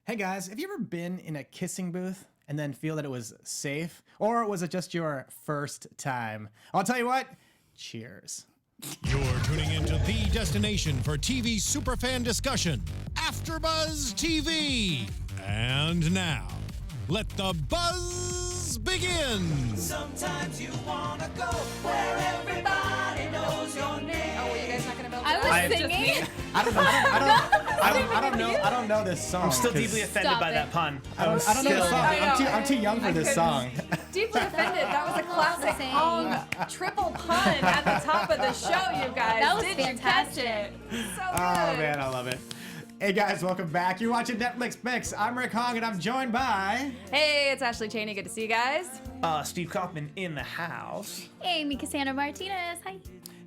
Hey guys, have you ever been in a kissing booth and then feel that it was safe? Or was it just your first time? I'll tell you what, cheers. You're tuning into the destination for TV superfan discussion, AfterBuzz TV. And now, let the buzz begin. Sometimes you wanna go where everybody knows your name. Oh, were you guys not gonna build it I up? was singing. I don't know this song. I'm still 'cause deeply offended Stop by it. that pun. I don't know this song. I know. I'm too young for this song. Deeply offended. That was a classic Same. hung triple pun at the top of the show, you guys. That was Did fantastic. you catch it? So good. Oh man, I love it. Hey guys, welcome back. You're watching Netflix Picks. I'm Rick Hong and I'm joined by... Hey, it's Ashley Chaney. Good to see you guys. Steve Kauffman in the house. Amy, Cassandra, Martinez. Hi.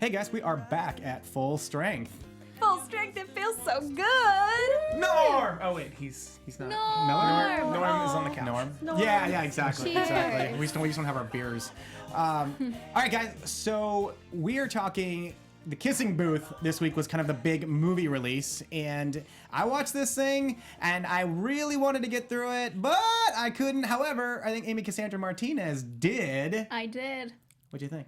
Hey guys, we are back at full strength. Full strength. It feels so good. Norm! Oh wait, he's not. Norm. Norm is on the couch. Norm? Yeah, exactly. Cheers. Exactly. We just don't have our beers. All right, guys. So we are talking. The Kissing Booth this week was kind of the big movie release, and I watched this thing, and I really wanted to get through it, but I couldn't. However, I think Amy, Cassandra, Martinez did. I did. What'd you think?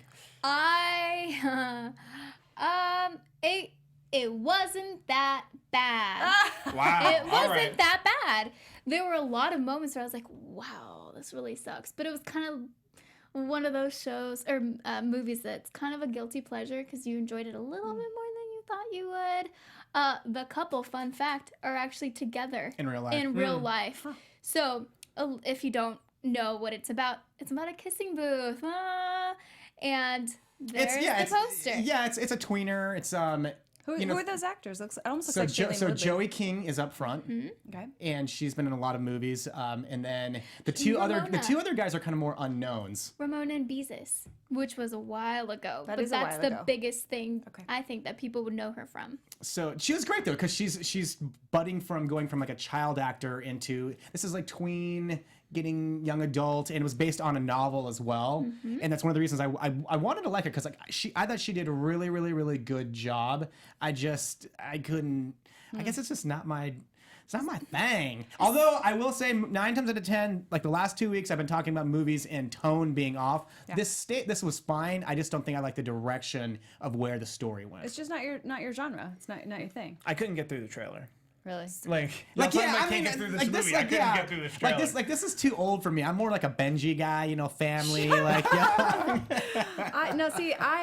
It wasn't that bad. Wow. It wasn't that bad. There were a lot of moments where I was like, wow, this really sucks. But it was kind of one of those shows or movies that's kind of a guilty pleasure because you enjoyed it a little bit more than you thought you would. The couple, fun fact, are actually together In real life. In real life. So if you don't know what it's about a kissing booth. And there's the poster. It's a tweener. It's Who are those actors? It almost looks So, like Shailene Woodley. Joey King is up front, Okay. and she's been in a lot of movies. And then the two other guys are kind of more unknowns. Ramona and Beezus, which was a while ago. That but is a that's while the ago. biggest thing Okay. I think that people would know her from. So she was great though, because she's budding from going from like a child actor into this is like tween getting young adult, and it was based on a novel as well. And that's one of the reasons I wanted to like her, because like I thought she did a really really really good job. I couldn't. I guess it's just not my. It's not my thing. Although I will say 9 times out of 10, like the last 2 weeks, I've been talking about movies and tone being off. Yeah. This was fine. I just don't think I like the direction of where the story went. It's just not your genre. It's not your thing. I couldn't get through the trailer. Really? Like yeah, I can't get through this movie. I couldn't get through this trailer. This is too old for me. I'm more like a Benji guy, family. I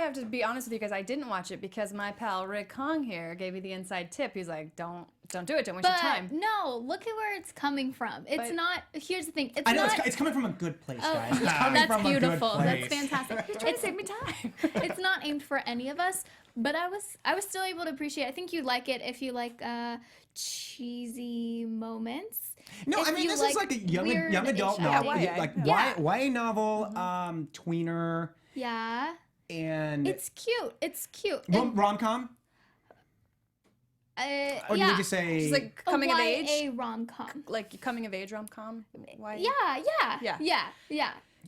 have to be honest with you guys. I didn't watch it because my pal Rick Hong here gave me the inside tip. He's like, don't do it. Don't waste your time. No, look at where it's coming from. It's But- not. Here's the thing. It's I know not. it's coming from a good place, Oh, guys. It's coming that's from a good beautiful. place. That's fantastic. He's trying to save me time. It's not aimed for any of us, but I was still able to appreciate. I think you like it if you like cheesy moments. No, If I mean you this is like a young weird-ish adult outing. novel, YA. YA novel, tweener, Yeah, and it's cute. It's cute. rom-com. Or yeah. would you say? She's like coming of age. A rom-com. Like coming of age rom-com. Why? Yeah.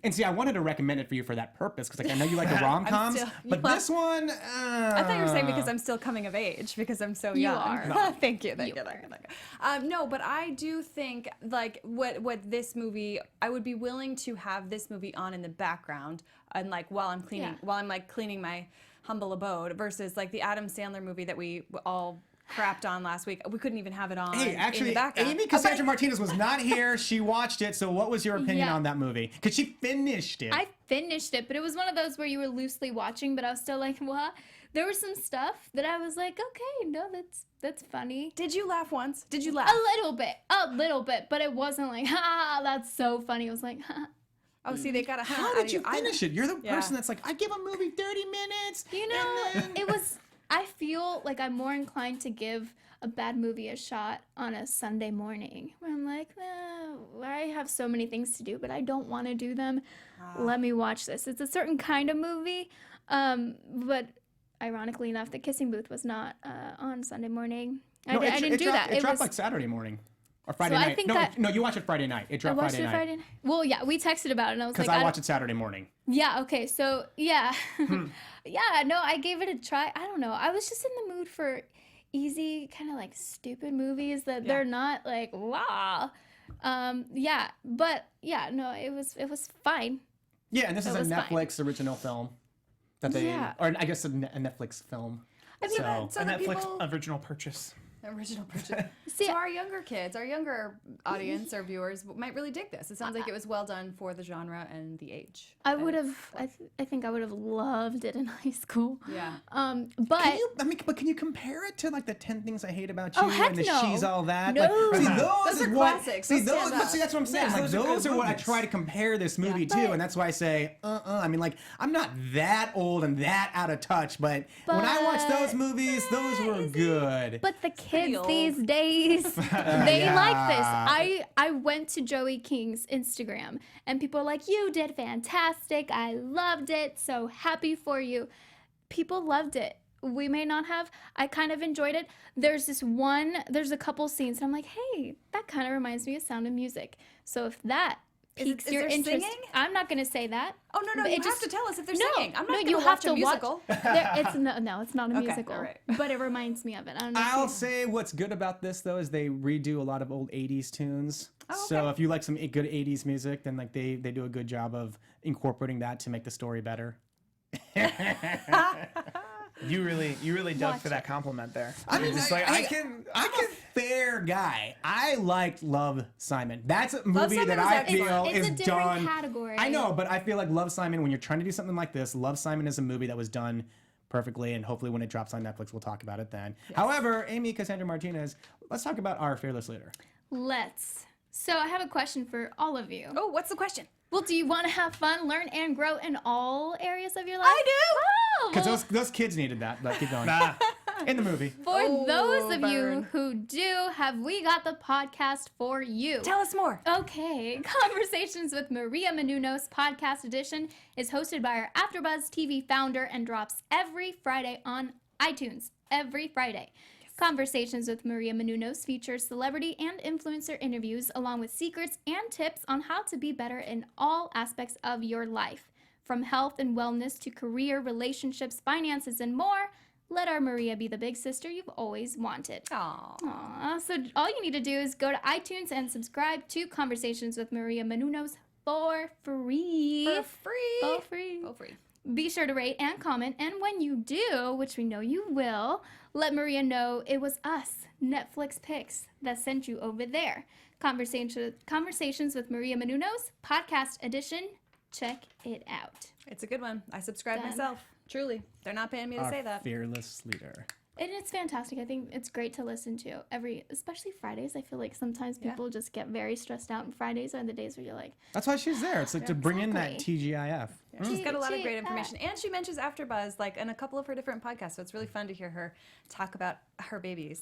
And see, I wanted to recommend it for you for that purpose, because I know you like the rom-coms, still- but well, this one. I thought you were saying because I'm still coming of age because I'm so You young. are. No. Thank you. You No, but I do think like what this movie, I would be willing to have this movie on in the background and like while I'm cleaning, cleaning my humble abode versus like the Adam Sandler movie that we all crapped on last week. We couldn't even have it on. Hey, in the actually, background. Amy Cassandra Martinez was not here. She watched it. So, what was your opinion Yeah. on that movie? Because she finished it. I finished it, but it was one of those where you were loosely watching, but I was still like, what? There was some stuff that I was like, okay, no, that's funny. Did you laugh once? Did you laugh? A little bit, but it wasn't like, ha, that's so funny. It was like, ha. Oh, see, they got a How did you finish it? You're the Yeah. person that's like, I give a movie 30 minutes. You know, it was, I feel like I'm more inclined to give a bad movie a shot on a Sunday morning where I'm like, I have so many things to do, but I don't want to do them. Let me watch this. It's a certain kind of movie, but ironically enough, The Kissing Booth was not on Sunday morning. I didn't do that. It dropped was like Saturday morning. Or Friday So I night. think No, that- no, you watched it Friday night. It I dropped watched Friday it night. Friday night. Well, yeah, we texted about it, and I was like, Because I watched it Saturday morning. Yeah, okay, so, yeah. Yeah, no, I gave it a try. I don't know. I was just in the mood for easy, kind of like stupid movies that they're not like wow. But yeah, no, it was fine. Yeah, and this is a was fine. Netflix original film that they, or I guess a Netflix film. I mean, So- so A that Netflix people original purchase. original purchase. See, So our younger kids, our younger audience or viewers might really dig this. It sounds like it was well done for the genre and the age. I would have. I think I would have loved it in high school. Yeah. But Can you compare it to like the 10 Things I Hate About You Oh, heck and the no. She's All That? No. Like, see, Uh-huh. those Those is are what. classics. See, Those those. stand But up. see, that's what I'm saying. Yeah. Like Those are those good are what I movies. try to compare this movie to, and that's why I say, I mean, like I'm not that old and that out of touch, but when I watched those movies, those were good. But the pretty kids old. these days, they Yeah. like this. I went to Joey King's Instagram, and people are like, "You did fantastic. I loved it. So happy for you." People loved it. We may not have. I kind of enjoyed it. There's a couple scenes, and I'm like, "Hey, that kind of reminds me of Sound of Music." So if that piques is your there interest, singing? I'm not gonna say that. Oh no, But you it have to tell us if they're No, singing. I'm not no, going you to have watch to a musical. It's not a Okay, musical, all right. but it reminds me of it. I don't know. I'll say what's good about this though is they redo a lot of old 80s tunes. So if you like some good 80s music, then like they do a good job of incorporating that to make the story better. You really dug Watch for that compliment there. I mean, You're just like, I'm a fair guy. I liked Love, Simon. That's a movie Simon that was I excellent. feel It's is a different done. category. I know, but I feel like Love, Simon, when you're trying to do something like this, Love, Simon is a movie that was done perfectly, and hopefully when it drops on Netflix, we'll talk about it then. However, Amy, Cassandra, Martinez, let's talk about our fearless leader. Let's. So I have a question for all of you. Oh, what's the question? Well, do you want to have fun, learn, and grow in all areas of your life? I do. Oh, Because well, those kids needed that, but keep going. nah. In the movie. for Oh, those of you burn. who do, have we got the podcast for you? Tell us more. Okay, Conversations with Maria Menounos podcast edition is hosted by our AfterBuzz TV founder and drops every Friday on iTunes. Every Friday. Conversations with Maria Menounos features celebrity and influencer interviews along with secrets and tips on how to be better in all aspects of your life. From health and wellness to career, relationships, finances, and more, let our Maria be the big sister you've always wanted. Aw. Aw, so all you need to do is go to iTunes and subscribe to Conversations with Maria Menounos for free. For free. For free. For free. Be sure to rate and comment, and when you do, which we know you will, let Maria know it was us, Netflix picks, that sent you over there. Conversations with Maria Menounos, podcast edition. Check it out. It's a good one. I subscribe Done. myself. Truly. They're not paying me to Our say that. fearless leader. And it's fantastic. I think it's great to listen to especially Fridays. I feel like sometimes people just get very stressed out, and Fridays are the days where you're like, That's why she's there. It's like to bring in that exactly. TGIF. She's got a lot of great TGIF. information. And she mentions AfterBuzz like in a couple of her different podcasts. So it's really fun to hear her talk about her babies.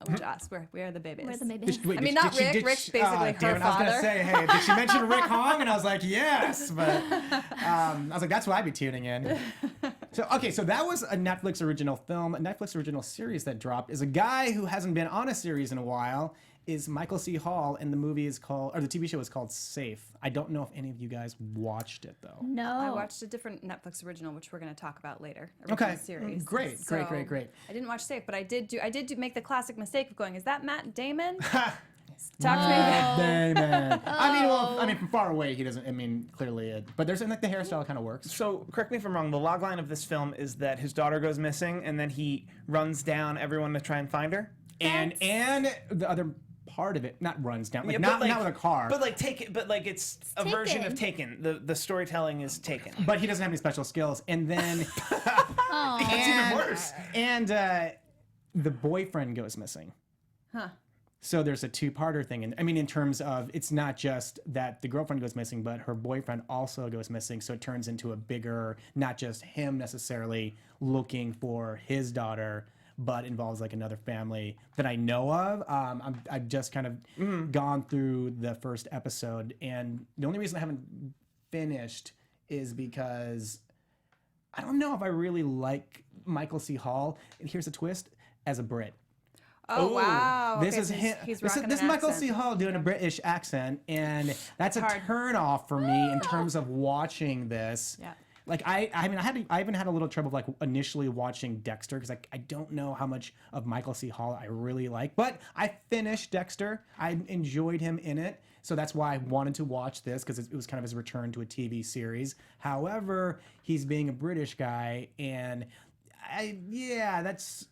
Which us. We are the babies. we're the babies. Wait, I mean, not Rick. Rick's basically damn her it, I was father. gonna say, hey, did she mention Rick Hong? And I was like, yes, but I was like, that's what I'd be tuning in. So that was a Netflix original film. A Netflix original series that dropped is a guy who hasn't been on a series in a while. Is Michael C. Hall, and the movie is called, or the TV show is called Safe. I don't know if any of you guys watched it though. No. I watched a different Netflix original, which we're going to talk about later. Okay. Original series. Great. I didn't watch Safe, but I did make the classic mistake of going, is that Matt Damon? Talk to me about Damon. I mean, from far away, he doesn't. I mean, clearly, but there's like the hairstyle kind of works. So, correct me if I'm wrong, the logline of this film is that his daughter goes missing, and then he runs down everyone to try and find her? And the other part of it, not runs down, like, Yeah, not but, with a car. But like it's a version of Taken. The storytelling is Taken. But he doesn't have any special skills. And then It's even worse. And the boyfriend goes missing. Huh. So there's a two-parter thing. And I mean, in terms of, it's not just that the girlfriend goes missing, but her boyfriend also goes missing. So it turns into a bigger, not just him necessarily looking for his daughter, but involves like another family that I know of. I've just kind of gone through the first episode, and the only reason I haven't finished is because I don't know if I really like Michael C. Hall. And here's a twist: as a Brit. Oh, wow. This Okay, is so him. He's This rocking is an Michael accent. C. Hall doing a British accent, and that's a hard. turn off for me in terms of watching this. Yeah. Like I mean, I even had a little trouble like initially watching Dexter because I don't know how much of Michael C. Hall I really like, but I finished Dexter. I enjoyed him in it, so that's why I wanted to watch this because it was kind of his return to a TV series. However, he's being a British guy, and that's.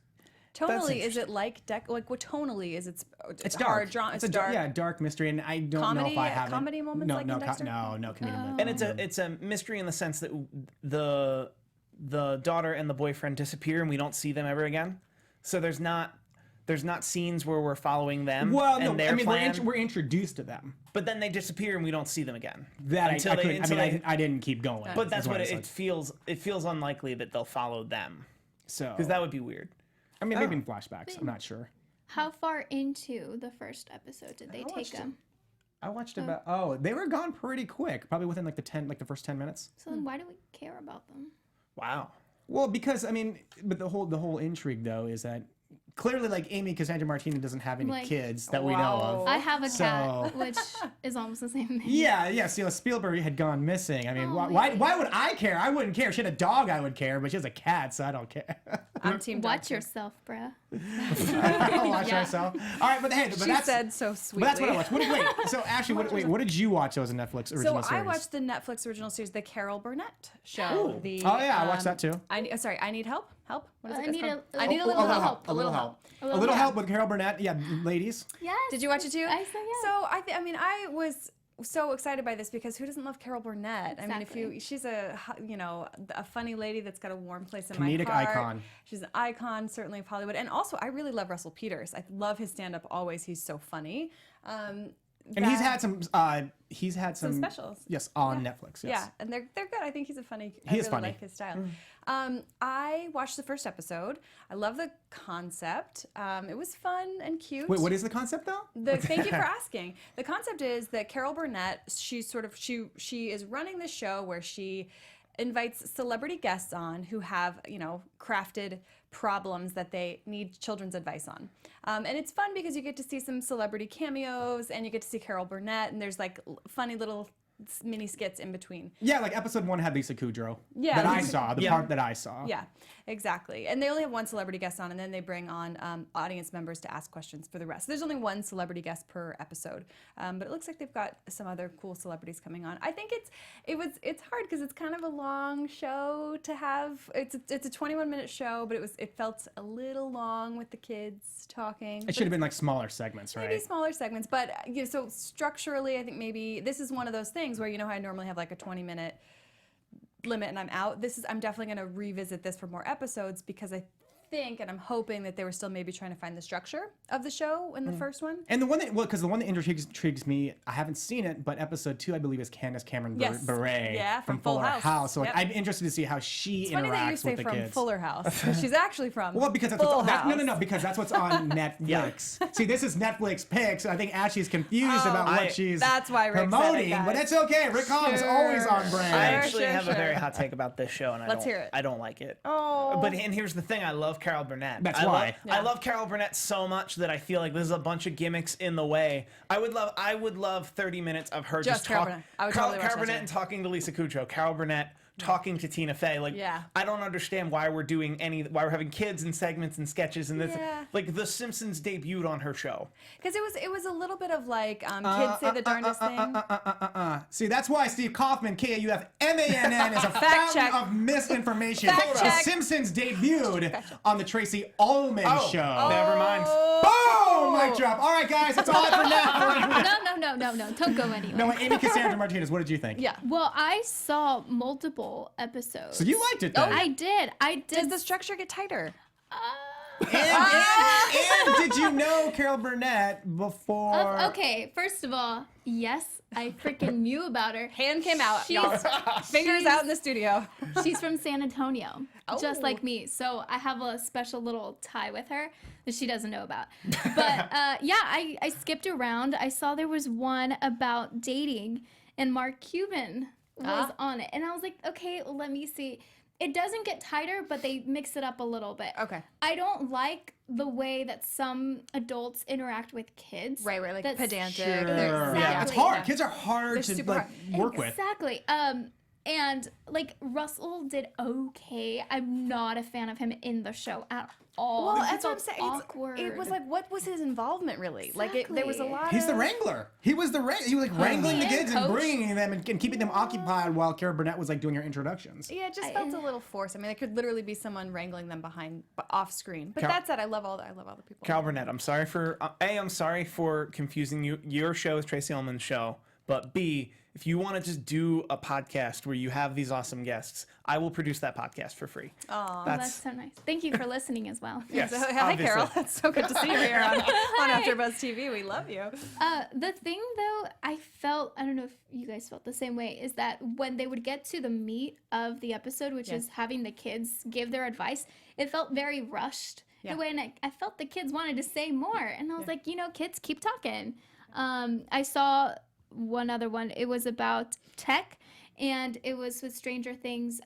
Tonally, is it like what tonally is it? It's hard dark. drama. It's dark. Dark mystery, and I don't know if I have comedy moments like in Dexter? no comedy moments. And it's a mystery in the sense that the daughter and the boyfriend disappear and we don't see them ever again. So there's not scenes where we're following them. Well, and no, I mean plan, we're introduced to them. but then they disappear and we don't see them again. That I didn't keep going. But that's what it feels. It feels unlikely that they'll follow them. So Because that would be weird. I mean, maybe in flashbacks. I'm not sure. How far into the first episode did they take them? I watched about. They were gone pretty quick. Probably within the first 10 minutes. So then why do we care about them? Wow. Well, because I mean, but the whole intrigue though is that clearly, like Amy Cassandra Martinez doesn't have any kids that we know of. I have a cat, which is almost the same thing. Yeah. So Spielberg had gone missing. I mean, why would I care? I wouldn't care. If she had a dog, I would care, but she has a cat, so I don't care. I'm team dog. Watch yourself, bruh. I'll watch myself. All right, but hey, but She that's said so sweetly. But that's what I watched. Wait, so Ashley, what did you watch? That was a Netflix original So series. I watched the Netflix original series, the Carol Burnett show. Ooh. The, Oh yeah, I watched that too. I need help. Help. What is it? I need a little help. A little help with Carol Burnett. Yeah, ladies. Yes. Did you watch it too? I saw, yeah. So I was so excited by this because who doesn't love Carol Burnett? Exactly. I mean, she's a funny lady that's got a warm place in Comedic my heart. icon. She's an icon, certainly of Hollywood, and also I really love Russell Peters. I love his stand-up always. He's so funny. And he's had some specials. Yes, on Netflix. Yes. Yeah, and they're good. I think he's a funny. He is really funny. like his style. I watched the first episode. I love the concept. It was fun and cute. Wait, what is the concept though? Thank you for asking. The concept is that Carol Burnett, she is running this show where she invites celebrity guests on who have, crafted problems that they need children's advice on. And it's fun because you get to see some celebrity cameos and you get to see Carol Burnett, and there's like funny little mini skits in between. Yeah, like episode 1 had Lisa Kudrow. Yeah, that I saw. The part that I saw. Yeah, exactly. And they only have one celebrity guest on, and then they bring on audience members to ask questions for the rest. There's only one celebrity guest per episode, but it looks like they've got some other cool celebrities coming on. I think it's hard because it's kind of a long show to have. It's a 21-minute show, but it felt a little long with the kids talking. It should have been like smaller segments, right? Maybe smaller segments, but so structurally, I think maybe this is one of those things where how I normally have like a 20-minute limit and I'm out. I'm definitely going to revisit this for more episodes because I think and I'm hoping that they were still maybe trying to find the structure of the show in the first one. And the one that intrigues me, I haven't seen it, but episode 2 I believe is Candace Cameron Bure from Full House. So I'm interested to see how she it's interacts funny that you with say the from kids. Fuller House. She's actually from because that's Full what's House. No, because that's what's on Netflix. See, this is Netflix picks. I think Ashley's confused about what she's that's why Rick promoting, said it, but it's okay. Rick Holmes always on brand. I actually have a very hot take about this show, and Let's hear it. I don't like it. Oh. And here's the thing: I love Carol Burnett. That's why. I love Carol Burnett so much that I feel like this is a bunch of gimmicks in the way. I would love 30 minutes of her just Carol talking. Burnett. I would totally watch Carol that Burnett too. and talking to Lisa Kudrow. Carol Burnett talking to Tina Fey. I don't understand why we're doing why we're having kids in segments and sketches and this. Yeah. Like The Simpsons debuted on her show. Because it was a little bit of like kids say the darndest thing. See, that's why Steve Kauffman, Kauffman, is a Fact fountain check. of misinformation. Fact The check. Simpsons debuted on the Tracy Ullman show. Never mind. Boom! Mic drop. All right, guys, that's all for now. No. Don't go anywhere. No, Amy Cassandra Martinez, what did you think? Yeah. Well, I saw multiple episodes. So you liked it then? I did. Does the structure get tighter? And did you know Carol Burnett before? Okay, first of all, yes, I freaking knew about her. Hand came out, She's- y'all. Fingers out in the studio. She's from San Antonio, just Oh. like me. So I have a special little tie with her that she doesn't know about. But I skipped around. I saw there was one about dating, and Mark Cuban was on it. And I was like, okay, let me see. It doesn't get tighter, but they mix it up a little bit. Okay. I don't like the way that some adults interact with kids. Right, like That's- pedantic. Sure. They're- Yeah, it's Exactly. hard. Kids are hard They're to super hard. work with. Exactly. And like Russell did okay. I'm not a fan of him in the show at all. Well, He that's what I'm felt saying. awkward. It was like, what was his involvement really? Like, there was a Exactly. lot. He's the of... wrangler. He was he was like wrangling the And kids and coach. bringing them and keeping them occupied while Carol Burnett was like doing her introductions. Yeah, it just felt a little forced. I mean, it could literally be someone wrangling them off screen. But that said, I love all the people. Carol Burnett, I'm sorry for I'm sorry for confusing your show with Tracy Ullman's show, but B, if you want to just do a podcast where you have these awesome guests, I will produce that podcast for free. Oh, that's so nice. Thank you for listening as well. Yes, So, hi, obviously. Carol. It's so good to see you here on AfterBuzz TV. We love you. The thing though, I don't know if you guys felt the same way, is that when they would get to the meat of the episode, which is having the kids give their advice, it felt very rushed. Yeah. The way, and I felt the kids wanted to say more, and I was like, kids, keep talking. I saw one other one. It was about tech, and it was with Stranger Things,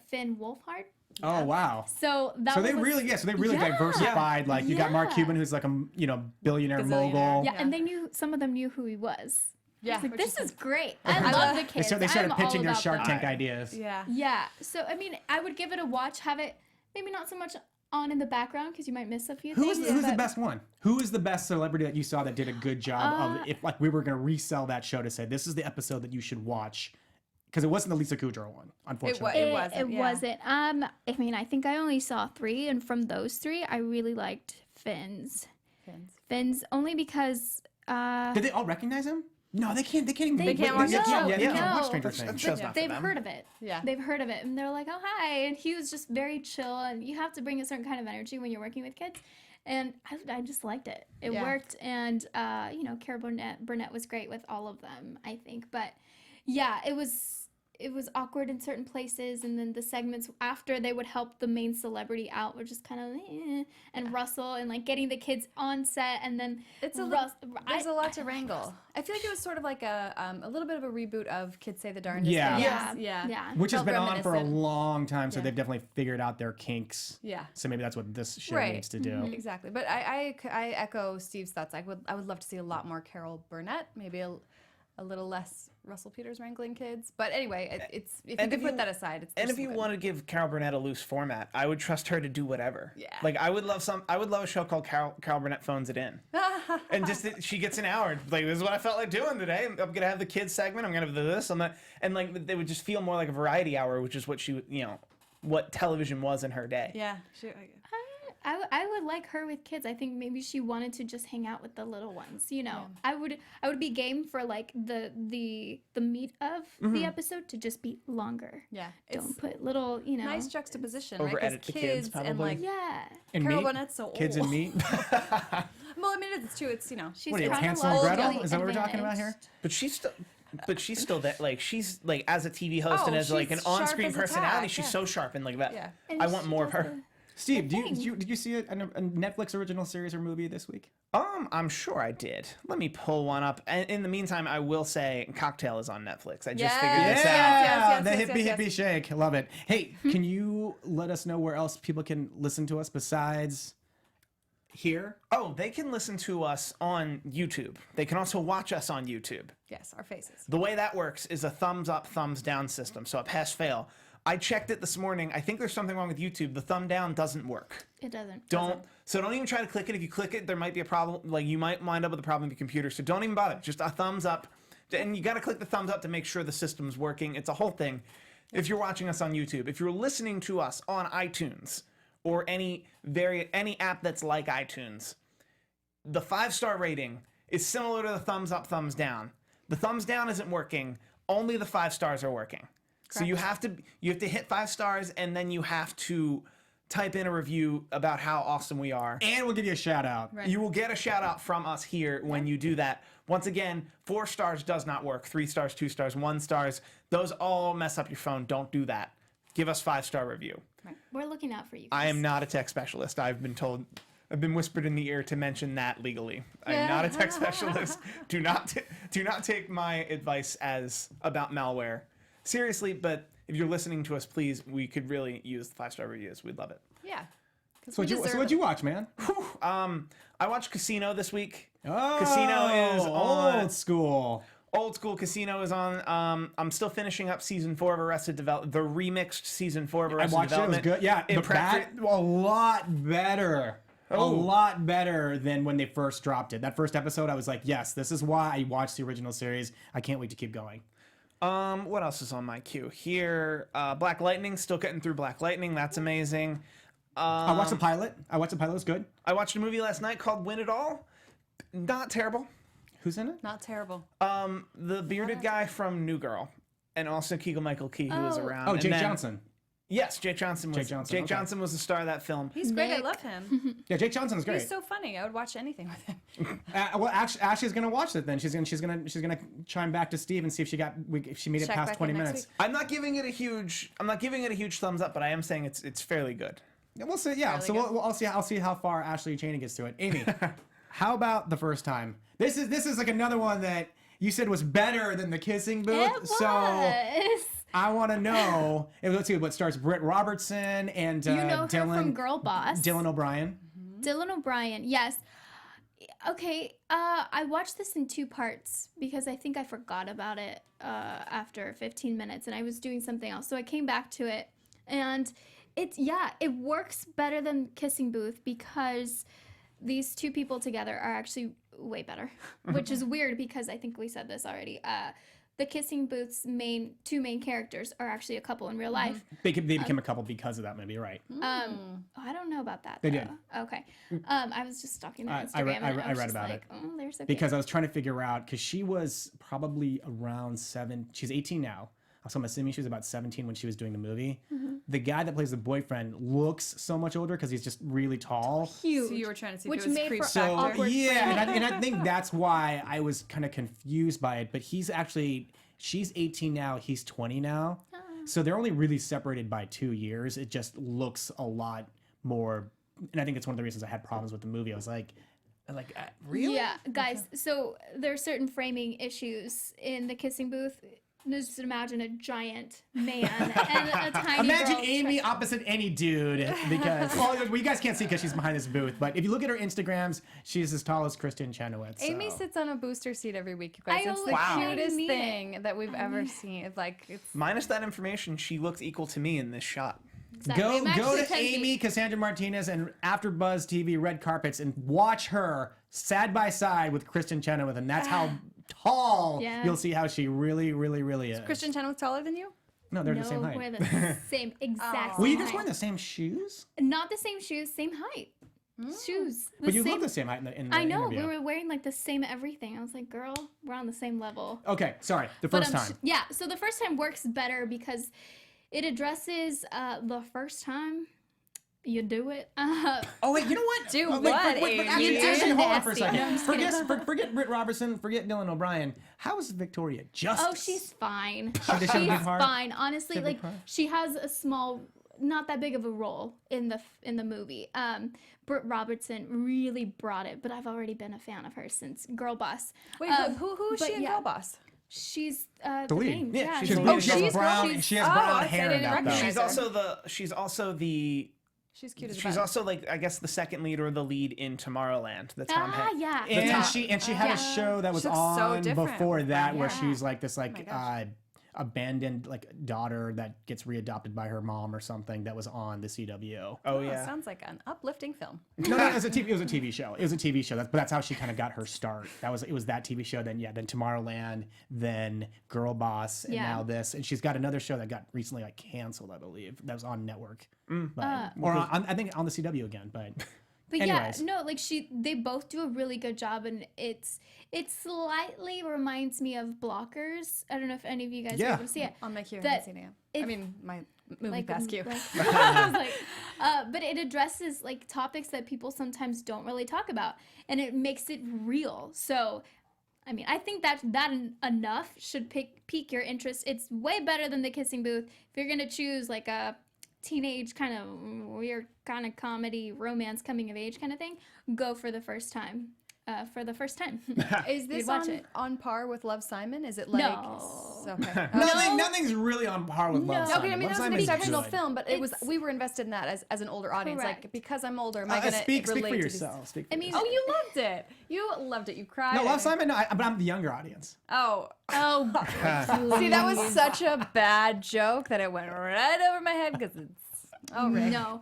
Finn Wolfhard. Oh wow. So that So they was, really diversified. Like you got Mark Yeah. Cuban, who's like a billionaire mogul. Yeah, and some of them knew who he was. Yeah, I was like, which this is is great. I love the kids. They started I'm pitching all their about Shark them. Tank ideas. Yeah. Yeah. So I mean, I would give it a watch. Have it maybe not so much on in the background because you might miss a few Who's things. the but- best one? Who is the best celebrity that you saw that did a good job of if like we were gonna resell that show to say this is the episode that you should watch? Because it wasn't the Lisa Kudrow one, unfortunately. It wasn't, It yeah. wasn't. I mean, I think I only saw 3, and from those 3, I really liked Finn's. Finn's only because. Did they all recognize him? No, they can't. They can't even. They can't watch it. Yeah, they No. can't watch Stranger Things. Show's not for They've them. heard of it. Yeah. They've heard of it, and they're like, "Oh, hi!" And he was just very chill, and you have to bring a certain kind of energy when you're working with kids. And I just liked it. It Yeah. worked, and Carol Burnett was great with all of them, I think. But yeah, it was awkward in certain places, and then the segments after they would help the main celebrity out were just kind of and Russell and like getting the kids on set, and then There's a lot to wrangle. I feel like it was sort of like a little bit of a reboot of Kids Say the Darndest Yeah. Things. Yeah. Which has Felt been on for a reminiscent. long time, so Yeah. they've definitely figured out their kinks. Yeah. So maybe that's what this show Right. needs to do. Exactly. But I echo Steve's thoughts. I would love to see a lot more Carol Burnett, maybe a little less Russell Peters wrangling kids. But anyway, it's if you could put that aside, it's And if still you good. want to give Carol Burnett a loose format, I would trust her to do whatever. Yeah. Like I would love a show called Carol Burnett Phones It In, and just she gets an hour. Like this is what I felt like doing today. I'm gonna have the kids segment. I'm gonna have this. I'm that, and like they would just feel more like a variety hour, which is what what television was in her day. Yeah. I would like her with kids. I think maybe she wanted to just hang out with the little ones. I would be game for like the meat of the episode to just be longer. Yeah. Don't put little Nice juxtaposition, right? 'Cause Over-edit the kids, and probably. like Yeah. And Carol meat? Burnett's so old. Kids and meat. Well, I mean, it's true. It's She's What are you, Hansel and chronologically Gretel? Is that what we're talking about here? advantaged. But she's still that like she's like as a TV host and as like an she's sharp on-screen as a personality, tack, she's yeah. so sharp and like that. Yeah. And I want she more of does her. Steve, thing. did you see a Netflix original series or movie this week? I'm sure I did. Let me pull one up. And in the meantime, I will say Cocktail is on Netflix. I just figured this out. yes, the yes, hippie yes, hippie shake. Love it. Hey, can you let us know where else people can listen to us besides here? Oh, they can listen to us on YouTube. They can also watch us on YouTube. Yes, our faces. The way that works is a thumbs up, thumbs down system. So a pass fail. I checked it this morning. I think there's something wrong with YouTube. The thumb down doesn't work. It doesn't. Don't even try to click it. If you click it, there might be a problem. Like you might wind up with a problem with your computer. So don't even bother. Just a thumbs up. And you got to click the thumbs up to make sure the system's working. It's a whole thing. If you're watching us on YouTube, if you're listening to us on iTunes or any app that's like iTunes, the 5-star rating is similar to the thumbs up, thumbs down. The thumbs down isn't working. Only the 5 stars are working. So you have to hit 5 stars, and then you have to type in a review about how awesome we are. And we'll give you a shout out. Right. You will get a shout out from us here when you do that. Once again, 4 stars does not work. 3 stars, 2 stars, 1 stars. Those all mess up your phone. Don't do that. Give us 5-star review. We're looking out for you. I am not a tech specialist. I've been whispered in the ear to mention that legally. I'm not a tech specialist. Do not take my advice as about malware seriously, but if you're listening to us, please, we could really use the 5-star reviews. We'd love it. Yeah. 'Cause So we deserve what'd it. you watch, man? I watched Casino this week. Oh, Casino is on old school. Old School Casino is on. I'm still finishing up season 4 of Arrested Development, the remixed season 4 of I Arrested watched it. It was Development. good. Yeah, In a lot better. A Oh. lot better than when they first dropped it. That first episode, I was like, yes, this is why I watched the original series. I can't wait to keep going. What else is on my queue here? Black Lightning, still getting through Black Lightning. That's amazing. I watched the pilot. It was good. I watched a movie last night called Win It All. Not terrible. Who's in it? Not terrible. The bearded guy from New Girl, and also Keegan-Michael Key, who was around. Oh, And Jake then- Johnson. Yes, Jake Johnson was. Jake Johnson, okay. Was the star of that film. He's great. I Nick. love him. Yeah, Jake Johnson is great. He's so funny. I would watch anything with him. Well, Ashley's gonna watch it then. She's gonna chime back to Steve and see if she made it Check past back 20 in next minutes. week. I'm not giving it a huge thumbs up, but I am saying it's fairly good. Yeah, we'll see. Yeah, Fairly so good. I'll see how far Ashley Chaney gets to it. Amy, how about the first time? This is like another one that you said was better than the Kissing Booth. It was. So I want to know. Let's see what stars Britt Robertson and You know her Dylan from Girl Boss. Dylan O'Brien. Dylan O'Brien, yes. Okay, I watched this in 2 parts because I think I forgot about it after 15 minutes and I was doing something else. So I came back to it and it works better than Kissing Booth because these 2 people together are actually way better, which is weird because I think we said this already. The Kissing Booth's 2 main characters are actually a couple in real life. They became a couple because of that movie, right? I don't know about that. They though. did. Okay. I was just stalking their I Instagram. read- and I was read just about like, it. Oh, they're so Because I was trying to figure out because she was probably around she's 18 now. So I'm assuming she was about 17 when she was doing the movie. The guy that plays the boyfriend looks so much older because he's just really tall. huge. So you were trying to see Which if it was made creep for So factor. awkward yeah, friends. and I think that's why I was kind of confused by it. But she's 18 now, he's 20 now, so they're only really separated by 2 years. It just looks a lot more, and I think it's one of the reasons I had problems with the movie. I was like, really? Yeah, guys. So there are certain framing issues in the Kissing Booth. Just imagine a giant man and a tiny Imagine girl Amy opposite any dude because well, you guys can't see because she's behind this booth. But if you look at her Instagrams, she's as tall as Kristen Chenoweth. Amy so. sits on a booster seat every week, you guys. I It's the always cutest need it. thing that we've ever seen. It's like it's Minus that information, she looks equal to me in this shot. Exactly. I'm Go actually to 10 feet. Amy, Cassandra Martinez, and AfterBuzz TV red carpets and watch her side by side with Kristen Chenoweth, and that's how tall Yeah. you'll see how she really, really, really is. Kristen Chenoweth taller than you? No, they're No, the same height. we're the same exact. Were you same guys height. wearing the same shoes? Not the same shoes, same height. Shoes. But you same, look the same height in the I know. interview. We were wearing like the same everything. I was like, girl, we're on the same level. Okay, sorry. The But, first time. yeah, so the first time works better because it addresses the first time you do it. Oh wait, you know what? Do Oh, what, actually, Amy? actually, hold on for a Nasty. No, I'm second. just Forget Britt Robertson. Forget Dylan O'Brien. How is Victoria Justice? Oh, she's fine. She did have a big She's heart? fine. Honestly, She had a big like heart? she has a small, not that big of a role in the movie. Britt Robertson really brought it, but I've already been a fan of her since Girl Boss. Wait, who is but she in yeah. Girl Boss? She's the lead. main- Yeah, she's she's the the lead. lead. She has she's brown. she's- She has oh, brown I hair in didn't that though. recognize She's also the She's cute as she's well. also like I guess the second lead or the lead in Tomorrowland. The Tom Ah, Hanks. yeah. And she had Yeah. a show that was She looks so on different. before that where Yeah. she's like this my gosh. abandoned like daughter that gets readopted by her mom or something that was on the CW. Oh Oh, yeah. sounds like an uplifting film. No, it was a TV show. It was a TV show. But that's how she kind of got her start. It was that TV show. Then Tomorrowland, then Girl Boss, and Yeah. now this. And she's got another show that got recently like canceled, I believe. That was on network, but, I think on the CW again. But But anyways. yeah, no, like they both do a really good job, and it slightly reminds me of Blockers. I don't know if any of you guys Yeah. were able to see it. On my queue. That I if- mean, my movie Like, pass queue. I was like, but it addresses like topics that people sometimes don't really talk about, and it makes it real. So, I mean, I think that enough should pique your interest. It's way better than The Kissing Booth. If you're gonna choose like a teenage kind of weird kind of comedy, romance, coming of age kind of thing, go for The First Time. for the first time. Is this You'd watch on, it. on par with Love, Simon? Is it like No. Okay. Nothing's really on par with Love No. Simon. Okay, I mean Love that was an Simon's exceptional good. film, but It's- we were invested in that as an older audience. Like Correct. because I'm older, am I gonna Speak relate for to these? yourself. Speak for I mean- yourself. Oh, you loved it. You loved it. You cried. No, Love Simon. No, but I'm the younger audience. Oh, Oh, see, that was such a bad joke that it went right over my head because it's. Oh, Rick. no.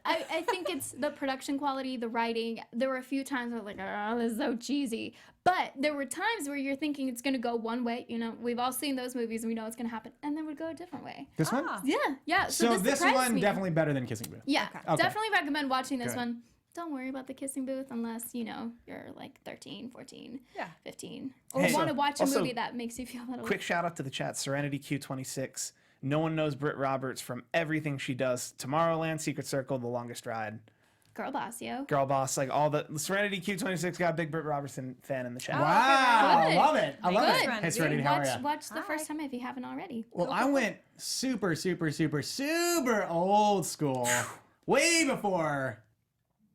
I think it's the production quality, the writing. There were a few times I was like, oh, this is so cheesy. But there were times where you're thinking it's going to go one way. You know, we've all seen those movies and we know it's going to happen. And then it would go a different way. This one. Yeah. So this surprised one me. definitely better than Kissing Booth. Yeah, Okay. definitely recommend watching this Good. one. Don't worry about the kissing booth unless, you know, you're like 13, 14, Yeah. 15. Or Hey, want to watch a also, movie that makes you feel a little... Quick shout out to the chat. Serenity Q26. No one knows Britt Roberts from everything she does. Tomorrowland, Secret Circle, The Longest Ride, Girl boss, yo. Girl Boss, like all the Serenity Q26 got a big Britt Robertson fan in the chat. Wow, I Good. love it. I love Good. it. Hey, Serenity, how are ya? Watch the first time if you haven't already. Well, I went super old school, way before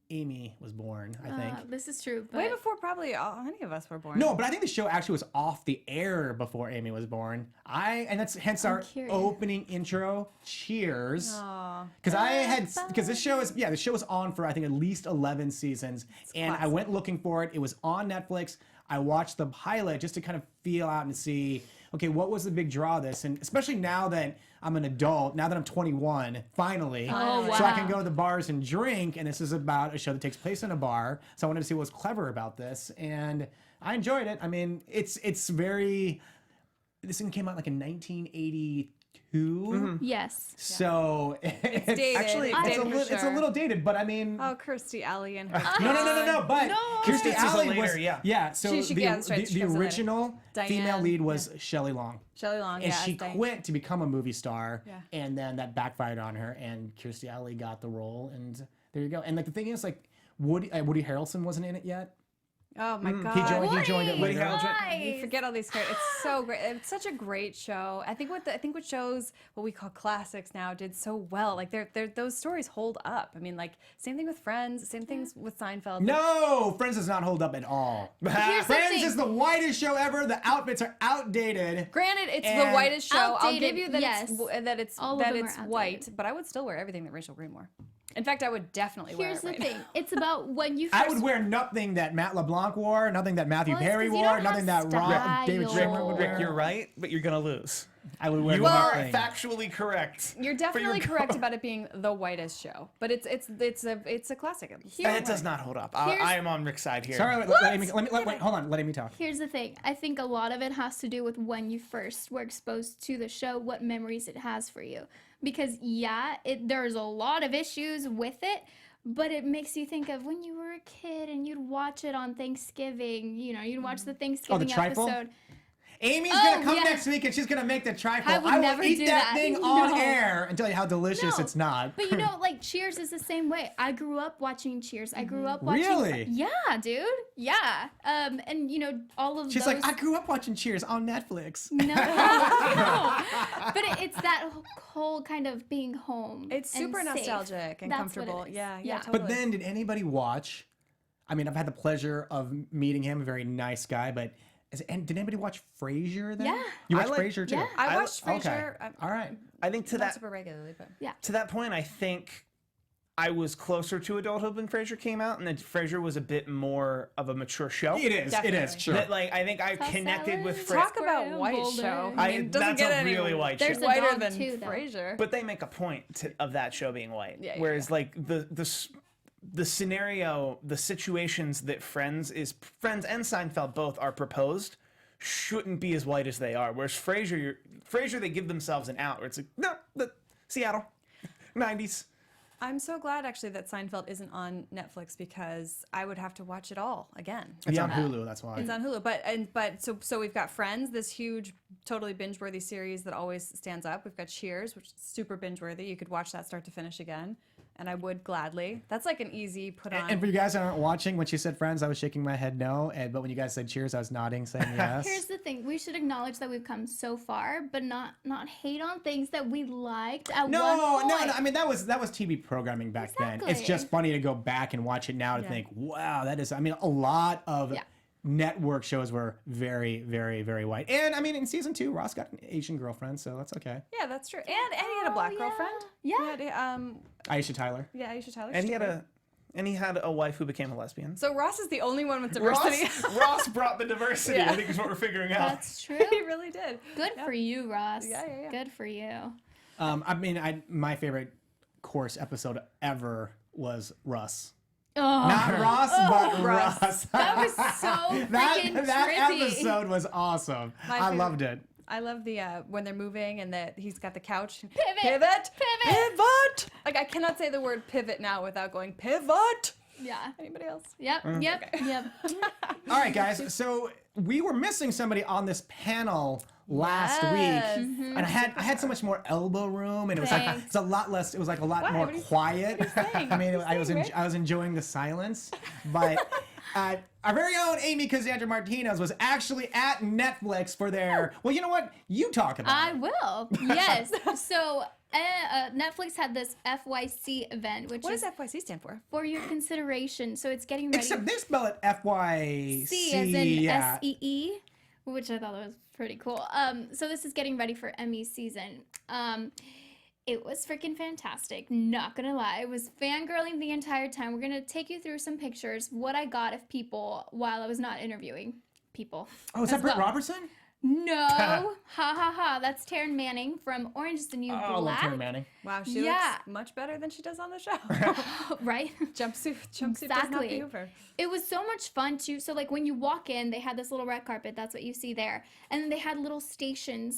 Amy was born, I think. This is true. But Way before probably any of us were born. No, but I think the show actually was off the air before Amy was born. And that's hence our curious. opening intro. Cheers. Aw. Because this show is on for I think at least 11 seasons, and I classic. went looking for it. It was on Netflix. I watched the pilot just to kind of feel out and see, okay, what was the big draw of this? And especially now that I'm an adult, now that I'm 21, finally, Oh, so I wow. can go to the bars and drink. And this is about a show that takes place in a bar, so I wanted to see what was clever about this, and I enjoyed it. I mean, it's very. This thing came out like in 1982. yes. So It's dated. Actually, it's, it's dated for it's a sure. little dated, but I mean, Oh, Kirstie Alley and her. no. But No. Kirstie This is a Alley later, was yeah. So She- yeah, that's right, she the comes in later. original female Diane, lead was Shelley Long, Shelley Long, and yeah. she as Diane. quit to become a movie star, Yeah. and then that backfired on her, and Kirstie Alley got the role, and there you go. And like the thing is, like Woody Harrelson wasn't in it yet. Oh my God. He joined it Woody later. Harrelson. You forget all these characters. It's so great. It's such a great show. I think what shows what we call classics now did so well. Like those stories hold up. I mean, like same thing with Friends. Same things with Seinfeld. No, Friends does not hold up at all. Here's the Friends thing. is the whitest show ever. The outfits are outdated. Granted, it's the And- whitest show. I'll Outdated, give you that yes. it's All of that them it's are white, outdated. but I would still wear everything that Rachel Green wore. In fact, I would definitely wear Here's it the right thing. now. It's about when you I first... would wear nothing that Matt LeBlanc wore, nothing that Matthew Well, it's Perry 'cause you wore, don't nothing have that David style. Schwimmer would Rick, wear. you're right, but you're gonna lose. I would wear You are nothing. factually correct. You're but definitely you're correct wrong. about it being the whitest show, but it's a classic. And it does not hold up. I am on Rick's side here. Sorry, wait, hold on, let me talk. Here's the thing. I think a lot of it has to do with when you first were exposed to the show, what memories it has for you. Because, yeah, there's a lot of issues with it, but it makes you think of when you were a kid and you'd watch it on Thanksgiving. You know, you'd watch the Thanksgiving trifle? episode. Amy's gonna come yeah. next week and she's gonna make the trifle. I would will never eat do that that. thing on No. air and tell you how delicious No. it's not. But you know, like Cheers is the same way. I grew up watching Cheers. I grew up watching. Really? Yeah, dude. Yeah. And you know all of She's those. like, I grew up watching Cheers on Netflix. No, no. But it's that whole kind of being home. It's and super safe. nostalgic and That's what it comfortable. is. Yeah, totally. But then, did anybody watch? I mean, I've had the pleasure of meeting him, a very nice guy. But did anybody watch Frasier then? Yeah. You watched I like- Frasier too. yeah. I watched Okay. Frasier. All right. I think to Not that super regularly, but to that point, I think I was closer to adulthood when Frasier came out, and that Frasier was a bit more of a mature show. It is. It Definitely. is. Sure. That, like, I think I Toss connected with salad. Frasier. talk about Square white boulder. show. I- I mean, it doesn't that's get a any really white show. There's a whiter dog than too, though. Frasier. But they make a point of that show being white. Yeah, Whereas, like, the scenario, the situations that Friends and Seinfeld both are proposed shouldn't be as white as they are. Whereas Frasier, they give themselves an out where it's like, no, Seattle, 90s. I'm so glad actually that Seinfeld isn't on Netflix because I would have to watch it all again. It's on Hulu. That's why. It's on Hulu, but so we've got Friends, this huge, totally binge-worthy series that always stands up. We've got Cheers, which is super binge-worthy. You could watch that start to finish again. and I would gladly. That's like an easy put on. And for you guys that aren't watching, when she said Friends, I was shaking my head no. But when you guys said Cheers, I was nodding, saying yes. Here's the thing: we should acknowledge that we've come so far, but not hate on things that we liked at No. one point. I mean, that was TV programming back then. It's Exactly. just funny to go back and watch it now to think, wow, that is. I mean, a lot of network shows were very, very, very white. And I mean, in season 2, Ross got an Asian girlfriend, so that's okay. Yeah, that's true. And he had a black girlfriend. Yeah. He had, Aisha Tyler. yeah, Aisha Tyler. And he had a wife who became a lesbian. So Ross is the only one with diversity. Ross brought the diversity, I think is what we're figuring out. That's true. He really did. Good for you, Ross. Yeah. Good for you. I mean, my favorite course episode ever was Russ. Oh, Not Ross, but Russ. that was so freaking that trippy. episode was awesome. I favorite- loved it. I love the when they're moving and he's got the couch. Pivot. Pivot. Like I cannot say the word pivot now without going pivot. Yeah. Anybody else? Yep. Yep. All right, guys. So we were missing somebody on this panel last Yes. week, and I had so much more elbow room, and it was like Thanks. it's a lot less. It was like a lot more What are you- quiet. saying? I mean, What are you saying, Rick? I was enjoying the silence, but. Our very own Amy Cassandra Martinez was actually at Netflix for their. Well, you know what? You talk about I it. will. Yes. So Netflix had this FYC event, which What is does FYC stand for? for your consideration. So it's getting ready. Except they spell it FYC. C as in yeah. SEE, which I thought was pretty cool. So this is getting ready for Emmy season. It was freaking fantastic. Not gonna lie, I was fangirling the entire time. We're gonna take you through some pictures, what I got of people while I was not interviewing people. Oh, is that as Britt well. Robertson? No, ha ha ha. That's Taryn Manning from Orange is the New Oh, I love Black. Taryn Manning. Wow, she Yeah. looks much better than she does on the show. Right? Jumpsuit does not Exactly. behave her. It was so much fun too. So like when you walk in, they had this little red carpet. That's what you see there, and then they had little stationed,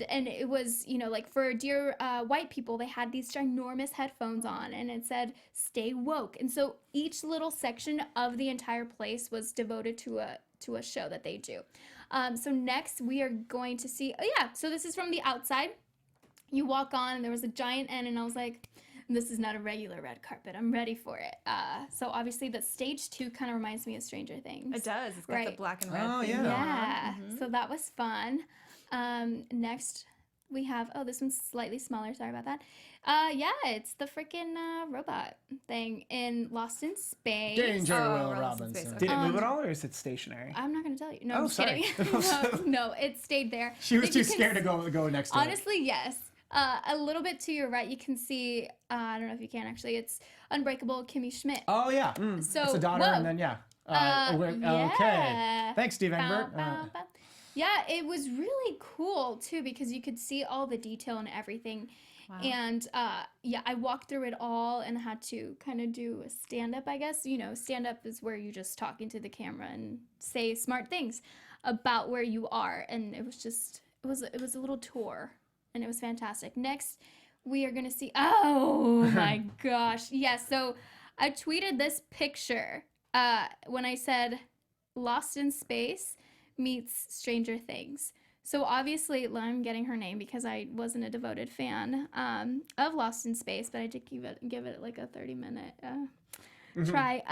and it was, you know, like for dear white people, they had these ginormous headphones on, and it said "Stay woke." And so each little section of the entire place was devoted to a show that they do. So next we are going to see. Oh yeah, so this is from the outside. You walk on, and there was a giant N, and I was like, this is not a regular red carpet. I'm ready for it. So obviously the stage 2 kind of reminds me of Stranger Things. It does. It's got the Right. black and red. Oh, thing yeah. going on. Yeah. So that was fun. Next we have, this one's slightly smaller. Sorry about that. Yeah, it's the freaking robot thing in Lost in Space. Danger, Oh, Will Lost in Space, Robinson. Did it move at all, or is it stationary? I'm not going to tell you. No, Oh, I'm just sorry. kidding. no, it stayed there. She was If you too can scared to go next to it. Honestly, yes. A little bit to your right, you can see, I don't know if you can actually, it's Unbreakable Kimmy Schmidt. Oh, yeah. So, It's a daughter, whoa. and then, yeah. Okay. yeah. Thanks, Steve Bow, Engbert. bow, bow. Yeah, it was really cool, too, because you could see all the detail and everything. Wow. And, yeah, I walked through it all and had to kind of do a stand-up, I guess. You know, stand-up is where you just talk into the camera and say smart things about where you are. And it was just, it was a little tour, and it was fantastic. Next, we are going to see, oh, my gosh. Yeah, so I tweeted this picture when I said Lost in Space meets Stranger Things. So obviously, I'm getting her name because I wasn't a devoted fan of Lost in Space, but I did give it like a 30-minute try.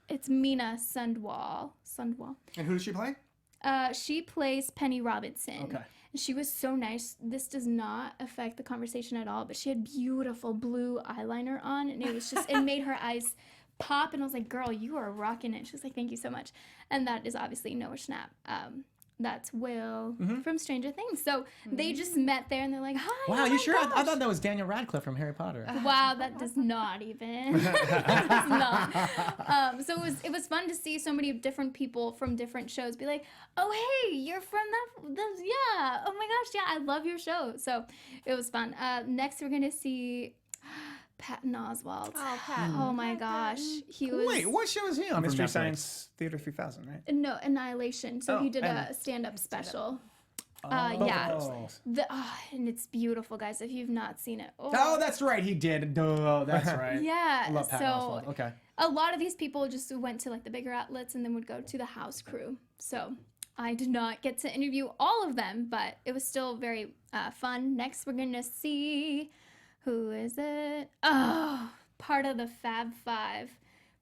It's Mina Sundwall. And who does she play? She plays Penny Robinson. Okay. And she was so nice. This does not affect the conversation at all, but she had beautiful blue eyeliner on, and it was just, it made her eyes pop, and I was like, girl, you are rocking it. She was like, thank you so much. And that is obviously Noah Schnapp. That's Will from Stranger Things. So they just met there, and they're like, hi. Wow, oh you my sure? I gosh. thought that was Daniel Radcliffe from Harry Potter. Wow, that does not even. That does not. So it was fun to see so many different people from different shows be like, oh, hey, you're from that, yeah. Oh my gosh, yeah, I love your show. So it was fun. Next, we're going to see Patton Oswalt. Oh, Patton. Oh my gosh. He was. Wait, what show is he on? Mystery from Netflix? Science Theater 3000, right? No, Annihilation. So Oh, he did and- a stand-up special. Both Yeah. of those things. And it's beautiful, guys. If you've not seen it. Oh, that's right. He did. Duh, that's right. Yeah. I love Patton so Oswalt. Okay. a lot of these people just went to like the bigger outlets and then would go to the house crew. So I did not get to interview all of them, but it was still very fun. Next, we're going to see, who is it? Oh, part of the Fab Five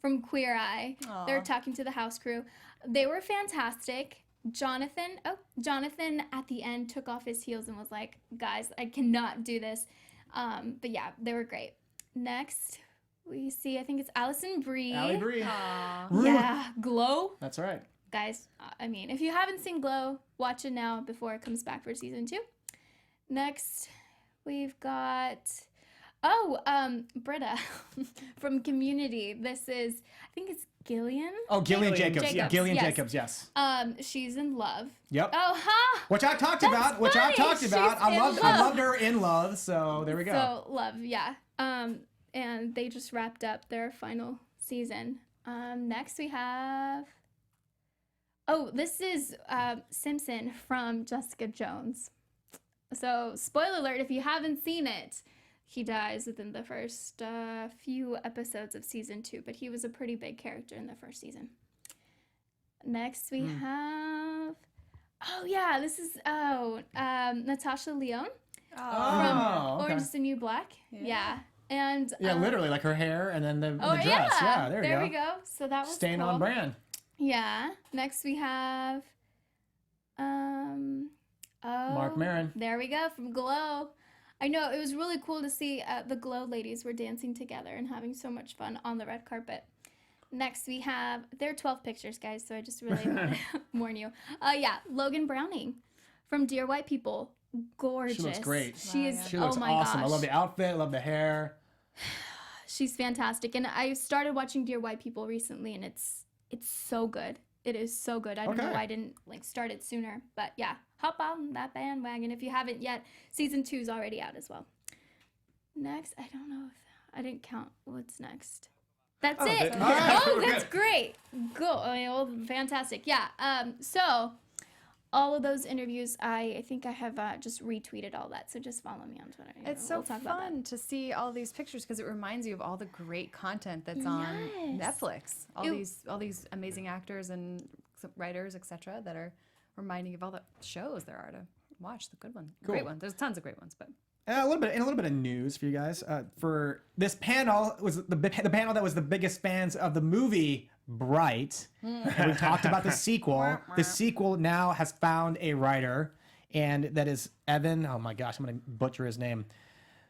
from Queer Eye. They're talking to the house crew. They were fantastic. Jonathan at the end took off his heels and was like, guys, I cannot do this. But yeah, they were great. Next, we see, I think it's Allison Brie. Allie Brie. Yeah, Glow. That's right. Guys, I mean, if you haven't seen Glow, watch it now before it comes back for season 2. Next, we've got, Britta from Community. This is, I think it's Gillian. Oh, Gillian Jacobs. Yeah, Gillian yes. Jacobs, yes. She's in Love. Yep. Oh, ha! Which I talked about. She's I in loved her in Love, so there we go. So, Love, yeah. And they just wrapped up their final season. Next we have, this is Simpson from Jessica Jones. So, spoiler alert, if you haven't seen it, he dies within the first few episodes of season 2, but he was a pretty big character in the first season. Next we have, this is, Natasha Lyonne from Orange is the New Black. Yeah. And literally, like her hair and then the dress. Yeah, there we go. So that was staying cool. on brand. Yeah. Next we have, Marc Maron. There we go, from Glow. I know, it was really cool to see the Glow ladies were dancing together and having so much fun on the red carpet. Next we have, there are 12 pictures, guys, so I just really want to warn you. Logan Browning from Dear White People. Gorgeous. She looks great. She is, She looks oh my awesome. gosh. I love the outfit, I love the hair. She's fantastic. And I started watching Dear White People recently, and it's so good. It is so good. I don't know why I didn't start it sooner. But yeah, hop on that bandwagon if you haven't yet. Season 2 is already out as well. Next, I don't know if I didn't count what's next. That's it. That's great. Go. Fantastic. Yeah. So all of those interviews, I think I have just retweeted all that. So just follow me on Twitter. It's so fun to see all these pictures because it reminds you of all the great content that's on Netflix. All these amazing actors and writers, etc., that are reminding you of all the shows there are to watch. The good ones, great ones. There's tons of great ones, but. A little bit of news for you guys. For this panel was the panel that was the biggest fans of the movie Bright. And we talked about the sequel. The sequel now has found a writer, and that is Evan. Oh my gosh, I'm gonna butcher his name.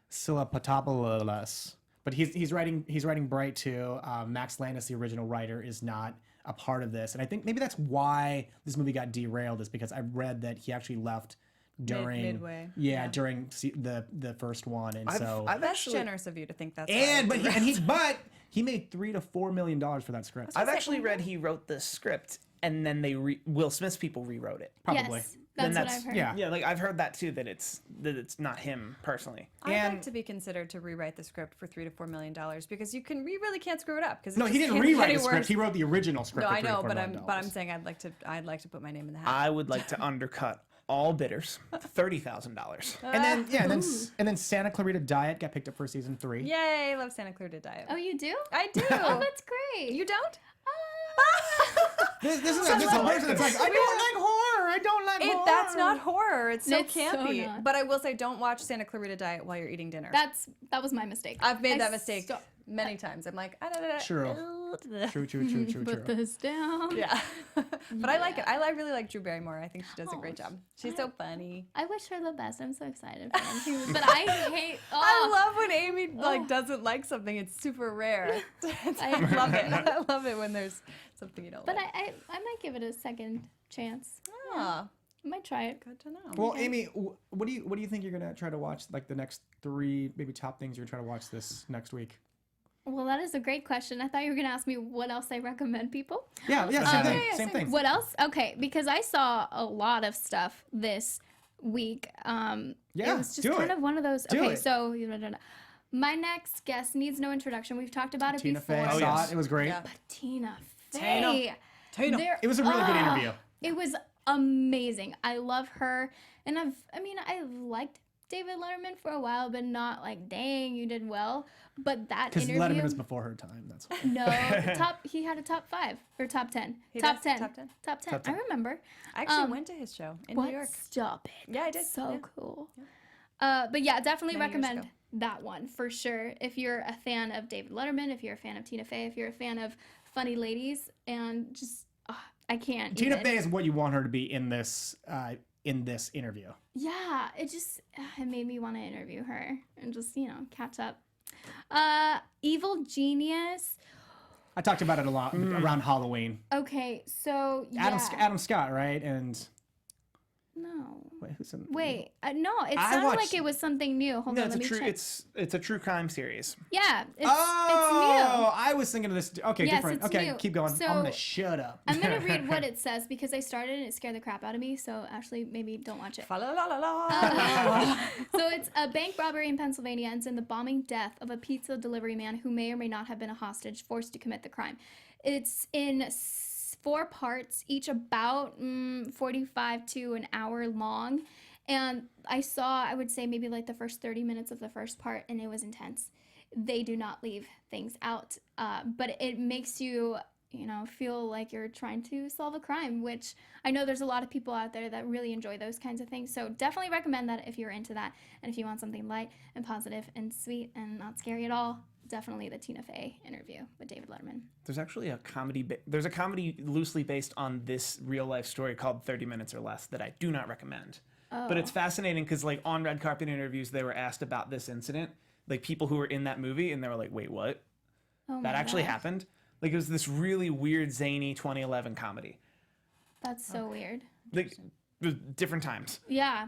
Silapatopoulos. But he's writing Bright too. Max Landis, the original writer, is not a part of this, and I think maybe that's why this movie got derailed. Is because I read that he actually left during midway. During the first one, and That's generous of you to think that's. But he made $3 to $4 million for that script. I've actually read he wrote the script and then Will Smith's people rewrote it. Probably. Yes, that's what I've heard. Yeah. Like I've heard that too, that it's not him personally. I'd like to be considered to rewrite the script for $3 to $4 million because you really can't screw it up. Because No, he didn't rewrite the script. He wrote the original script. No, for I know, $3 to $4 but million. I'm saying I'd like to put my name in the hat. I would like to undercut all bidders, $30,000. And then Santa Clarita Diet got picked up for season 3. Yay! I love Santa Clarita Diet. Oh, you do? I do. Oh, that's great. You don't? This is a person that's like, I don't like horror. I don't like horror. That's not horror. It's so It's so campy. not. But I will say, don't watch Santa Clarita Diet while you're eating dinner. That was my mistake. I've made that mistake many times. I'm like, True. True. Put this down. Yeah. But I like it. I really like Drew Barrymore. I think she does a great job. She's so funny. I wish her the best. I'm so excited for him. But I hate. I love when Amy doesn't like something. It's super rare. I love it. I love it when there's something you don't But like. I might give it a second chance. Ah, I might try it. good to know. Well, Amy, what do you think you're gonna try to watch? Like the next 3 maybe top things you're gonna try to watch this next week? Well, that is a great question. I thought you were going to ask me what else I recommend people. Yeah, same thing. What else? Okay, because I saw a lot of stuff this week. It was just kind of one of those. Do it. So my next guest needs no introduction. We've talked about it Tina before. Fey, saw it. It was great. Yeah. But Tina Fey. It was a really good interview. It was amazing. I love her, and I liked David Letterman for a while, but not like, dang, you did well. But that interview. Because Letterman was before her time. That's why. No, he had a top 5 or top 10. Top 10. Top 10. I remember. I actually went to his show in New York. Stop it. Yeah, I did. So Yeah. cool. But yeah, definitely Many years recommend ago. that one for sure. If you're a fan of David Letterman, if you're a fan of Tina Fey, if you're a fan of funny ladies, and just I can't. Tina even. Fey is what you want her to be in this interview. Yeah, it made me want to interview her and just catch up. Evil Genius. I talked about it a lot around Halloween. Okay, so yeah. Adam Scott, right? And no. wait, who's in? Wait, no. It sounded like it was something new. Hold on, let me check. It's a true crime series. Yeah, it's new. I was thinking of this. Okay, Yes, different. it's Okay, new. keep going. So, I'm gonna shut up. I'm gonna read what it says because I started and it scared the crap out of me. So Ashley, maybe don't watch it. Fa la la la la. So it's a bank robbery in Pennsylvania ends in the bombing death of a pizza delivery man who may or may not have been a hostage forced to commit the crime. It's in 4 parts, each about 45 to an hour long. And I would say maybe like the first 30 minutes of the first part, and it was intense. They do not leave things out, but it makes you, feel like you're trying to solve a crime, which I know there's a lot of people out there that really enjoy those kinds of things. So definitely recommend that if you're into that. And if you want something light and positive and sweet and not scary at all, definitely the Tina Fey interview with David Letterman. There's actually a comedy. There's a comedy loosely based on this real life story called 30 Minutes or Less that I do not recommend. But it's fascinating because like on red carpet interviews, they were asked about this incident, like people who were in that movie, and they were like, "Wait, what? That actually happened?" Like it was this really weird, zany 2011 comedy. That's so weird. Like different times. Yeah.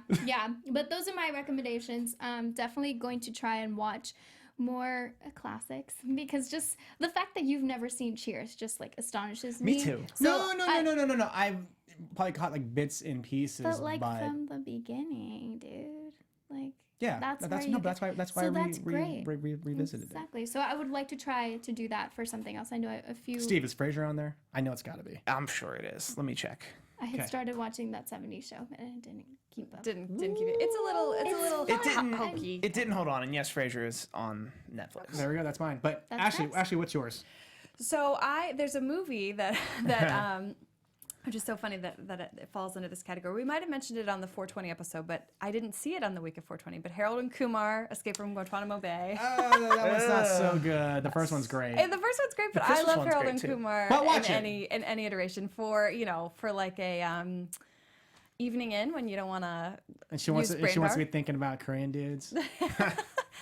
But those are my recommendations. Definitely going to try and watch more classics because just the fact that you've never seen Cheers just like astonishes me. Me too. So No. I've probably caught like bits and pieces. But like from the beginning, dude. Like yeah, that's why I revisited it. Exactly. So I would like to try to do that for something else. I know a few. Steve, is Frasier on there? I know it's got to be. I'm sure it is. Let me check. I had started watching that 70s show, but I didn't keep up. Didn't keep it. It's a little hokey. It didn't hold on, and yes, Frasier is on Netflix. There we go. That's mine. But That's Ashley, what's yours? So there's a movie that which is so funny that it falls under this category. We might have mentioned it on the 420 episode, but I didn't see it on the week of 420. But Harold and Kumar, Escape from Guantanamo Bay. Oh, that one's not so good. The first one's great. And the first one's great, but I Christmas love one's Harold great, and too. Kumar But watch in any iteration for like a evening in when you don't want to. And she wants to be thinking about Korean dudes.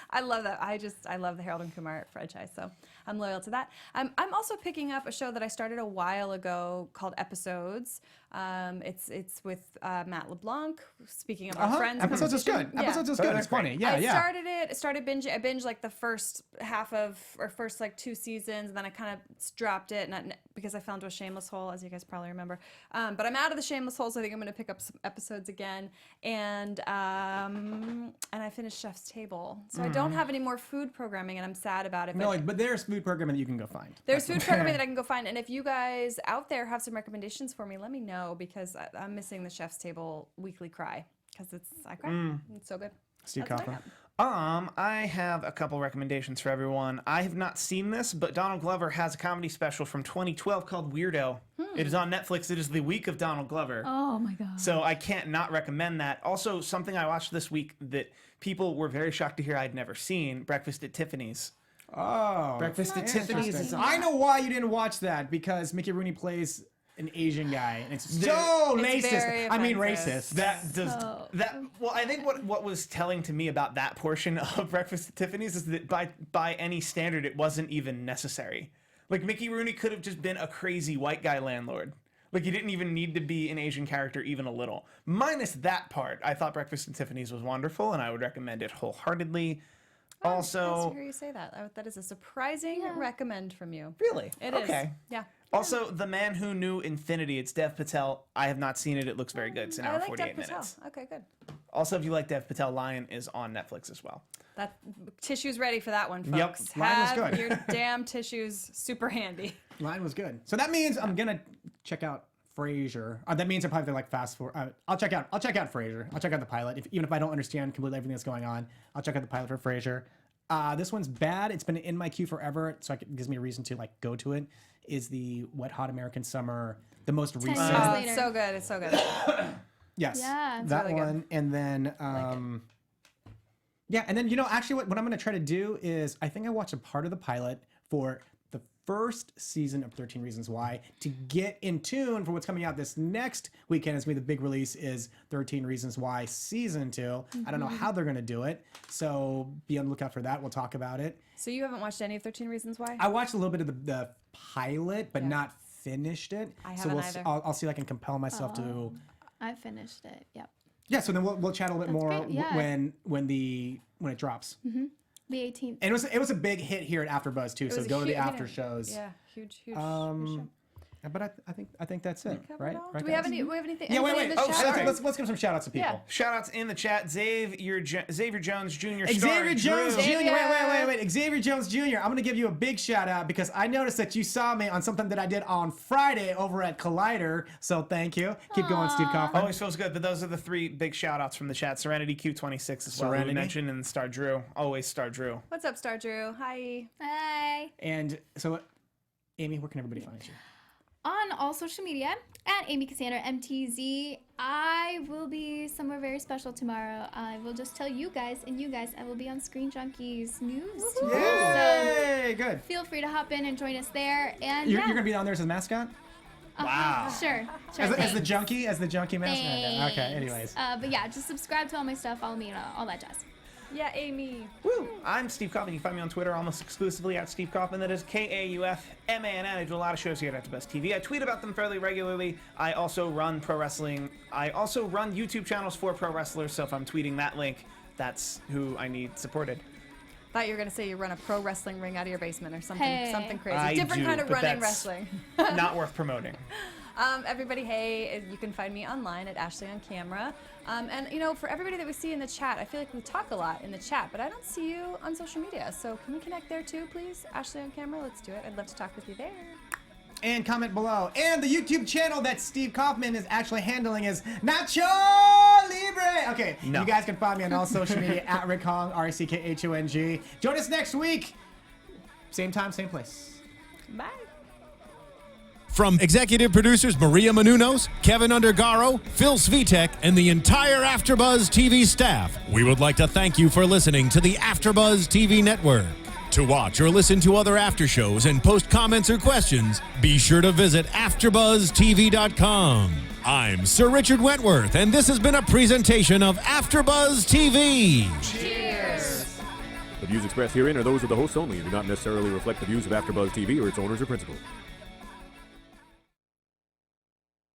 I love that. I love the Harold and Kumar franchise, so I'm loyal to that. I'm also picking up a show that I started a while ago called Episodes. It's with Matt LeBlanc. Speaking of our friends, Episodes is good. Yeah. Episodes is good. It's funny. Yeah, I started binging. I binged like the first half of or first like 2 seasons, and then I kind of dropped it, because I fell into a shameless hole, as you guys probably remember. But I'm out of the shameless hole, so I think I'm going to pick up some episodes again. And I finished Chef's Table, so I don't have any more food programming, and I'm sad about it. No, but there's food programming that you can go find. There's food programming that I can go find, and if you guys out there have some recommendations for me, let me know, because I'm missing the Chef's Table weekly cry, because I cry. It's so good. Steve That's Kauffman. I have a couple recommendations for everyone. I have not seen this, but Donald Glover has a comedy special from 2012 called Weirdo. It is on Netflix. It is the week of Donald Glover. Oh my god. So I can't not recommend that. Also, something I watched this week that people were very shocked to hear I'd never seen, Breakfast at Tiffany's. Oh, Breakfast at Tiffany's is I know why you didn't watch that, because Mickey Rooney plays an Asian guy, and it's so It's racist. very I mean offensive. racist. That does that. Well, I think what was telling to me about that portion of Breakfast at Tiffany's is that by any standard, it wasn't even necessary. Like Mickey Rooney could have just been a crazy white guy landlord. Like he didn't even need to be an Asian character even a little. Minus that part, I thought Breakfast at Tiffany's was wonderful, and I would recommend it wholeheartedly. Also, Nice to hear you say that. That is a surprising recommend from you. really, It is. okay. Yeah. Also, The Man Who Knew Infinity. It's Dev Patel. I have not seen it. It looks very good. It's an hour I like 48 Dev Patel. minutes. Okay, good. Also, if you like Dev Patel, Lion is on Netflix as well. That tissue's ready for that one, Yep. folks. Mine was Have good. your damn tissues super handy. Line was good. So that means I'm gonna check out Frasier. That means I probably like fast forward. I'll check out Frasier. I'll check out the pilot. Even if I don't understand completely everything that's going on, I'll check out the pilot for Frasier. This one's bad. It's been in my queue forever, so it gives me a reason to like go to it. Is the Wet Hot American Summer the most recent? years later. It's so good. It's so good. Yes, Yeah, it's that really good. one. And then Yeah, and then actually, what I'm going to try to do is I think I watched a part of the pilot for the first season of 13 Reasons Why to get in tune for what's coming out this next weekend. It's going to be the big release is 13 Reasons Why Season 2. I don't know how they're going to do it, so be on the lookout for that. We'll talk about it. So you haven't watched any of 13 Reasons Why? I watched a little bit of the pilot, but not finished it. I so haven't either. I'll see if I can compel myself to. I finished it. Yep. Yeah, so then we'll chat a little bit more great, yeah. when it drops. The 18th. And it was a big hit here at AfterBuzz too. So was go to the huge- after shows. Yeah, huge show. But I think that's it, Cover right? it all? Right, Do we guys? have anything? Yeah, wait. anybody in the Oh, chat? let's give some shout outs to people. Yeah. Shout outs in the chat. Xavier Jones Jr. Xavier Jones Jr. Xavier. Wait. Xavier Jones Jr. I'm going to give you a big shout out because I noticed that you saw me on something that I did on Friday over at Collider. So thank you. Keep going, Steve Kauffman. Always feels good, but those are the 3 big shout outs from the chat. Serenity Q26 as well. Serenity. We mentioned, and Star Drew. Always Star Drew. What's up, Star Drew? Hi. Hi. And so, Amy, where can everybody find you? On all social media at Amy Cassandra MTZ. I will be somewhere very special tomorrow. I will just tell you guys, I will be on Screen Junkies News tomorrow. Yay! Good. So feel free to hop in and join us there. And You're going to be on there as a mascot? Wow. Sure. As the thanks. junkie mascot? Thanks. Okay, anyways. But yeah, just subscribe to all my stuff, follow me, and all that jazz. Yeah, Amy. Woo! I'm Steve Kauffman. You can find me on Twitter almost exclusively at Steve Kauffman. That is KAUFMANN. I do a lot of shows here at AfterBuzz TV. I tweet about them fairly regularly. I also run pro wrestling. I also run YouTube channels for pro wrestlers. So if I'm tweeting that link, that's who I need supported. Thought you were gonna say you run a pro wrestling ring out of your basement or something, Hey. something crazy. I Different do, kind of but running that's- wrestling. Not worth promoting. Everybody, hey, you can find me online at Ashley on Camera. And for everybody that we see in the chat, I feel like we talk a lot in the chat, but I don't see you on social media. So can we connect there too, please? Ashley on Camera, let's do it. I'd love to talk with you there. And comment below. And the YouTube channel that Steve Kauffman is actually handling is Nacho Libre. Okay, No. you guys can find me on all social media at Rick Hong, RCKHONG. Join us next week. Same time, same place. Bye. From executive producers Maria Menounos, Keven Undergaro, Phil Svitek, and the entire AfterBuzz TV staff, we would like to thank you for listening to the AfterBuzz TV network. To watch or listen to other after shows and post comments or questions, be sure to visit AfterBuzzTV.com. I'm Sir Richard Wentworth, and this has been a presentation of AfterBuzz TV. Cheers. The views expressed herein are those of the hosts only and do not necessarily reflect the views of AfterBuzz TV or its owners or principals.